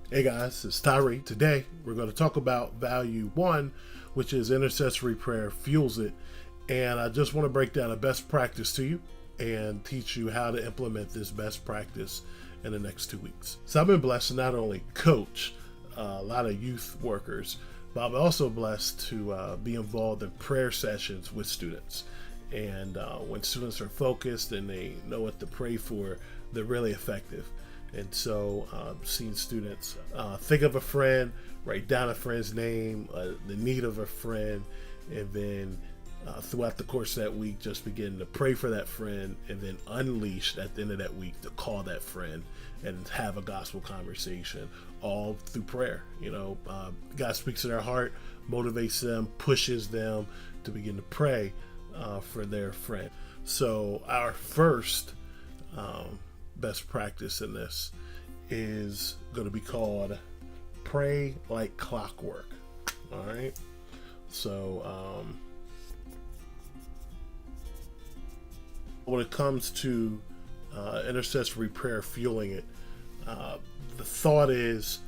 Hey guys, it's Tyree. Today we're going to talk about value one, which is intercessory prayer fuels it. And I just want to break down a best practice to you and teach you how to implement this best practice in the next 2 weeks. So I've been blessed to not only coach a lot of youth workers, but I'm also blessed to be involved in prayer sessions with students. And when students are focused and they know what to pray for, they're really effective. And so seeing students think of a friend, write down a friend's name, the need of a friend, and then throughout the course of that week, just begin to pray for that friend, and then unleash at the end of that week to call that friend and have a gospel conversation, all through prayer. You know, God speaks to their heart, motivates them, pushes them to begin to pray for their friend. So our first best practice in this is going to be called pray like clockwork. All right. So when it comes to intercessory prayer fueling it, the thought is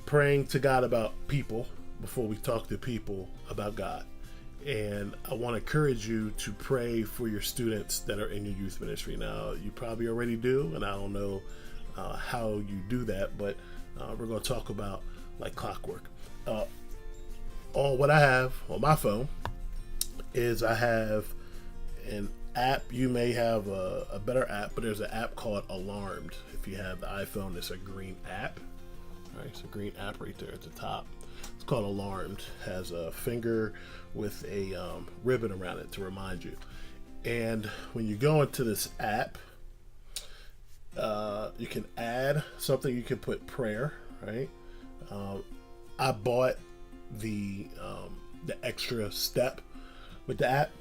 praying to God about people before we talk to people about God. And I want to encourage you to pray for your students that are in your youth ministry. Now, you probably already do, and I don't know how you do that, but we're going to talk about like clockwork. All what I have on my phone is I have an app. You may have a better app, but there's an app called Alarmed. If you have the iPhone, it's a green app. All right, it's a green app right there at the top. It's called Alarmed. Has a finger with a ribbon around it to remind you. And when you go into this app, you can add something. You can put prayer, right? I bought the extra step with the app,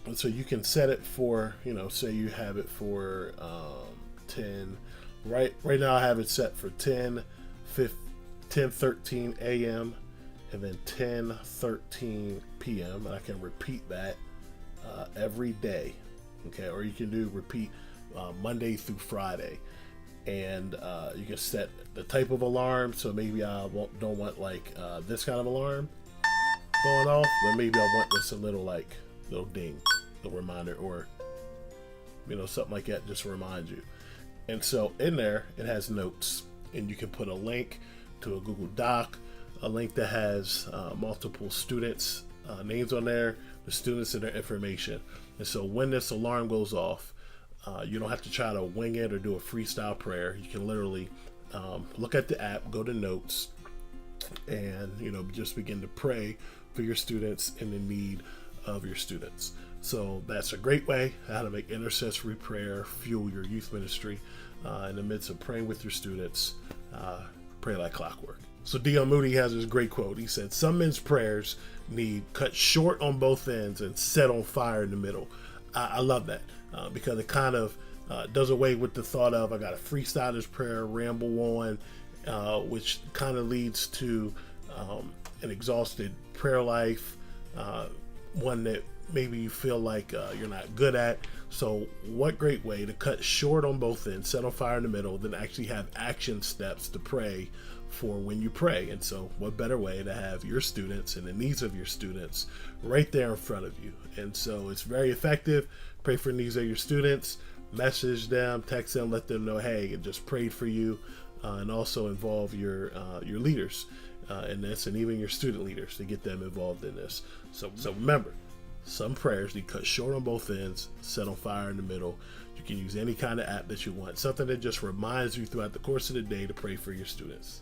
and so you can set it for, you know, say you have it for 10. Right now I have it set for 10:13 a.m. and then 10:13 p.m. and I can repeat that every day. Okay, or you can do repeat Monday through Friday, and you can set the type of alarm. So maybe I don't want like this kind of alarm going off, but maybe I want this a little ding, a reminder, or you know, something like that, just to remind you. And so in there it has notes, and you can put a link to a Google Doc, a link that has multiple students' names on there, the students and their information. And so when this alarm goes off, you don't have to try to wing it or do a freestyle prayer. You can literally look at the app, go to notes, and you know, just begin to pray for your students and the need of your students. So that's a great way how to make intercessory prayer fuel your youth ministry in the midst of praying with your students. Pray like clockwork. So D.L. Moody has this great quote. He said, "Some men's prayers need cut short on both ends and set on fire in the middle." I love that because it kind of does away with the thought of I got to freestyle this prayer, ramble on, which kind of leads to an exhausted prayer life, one that maybe you feel like you're not good at. So what great way to cut short on both ends, set on fire in the middle, then actually have action steps to pray for when you pray. And so what better way to have your students and the needs of your students right there in front of you. And so it's very effective. Pray for the needs of your students, message them, text them, let them know, hey, I just prayed for you, and also involve your leaders in this, and even your student leaders, to get them involved in this. So remember, some prayers need cut short on both ends, set on fire in the middle. You can use any kind of app that you want, something that just reminds you throughout the course of the day to pray for your students.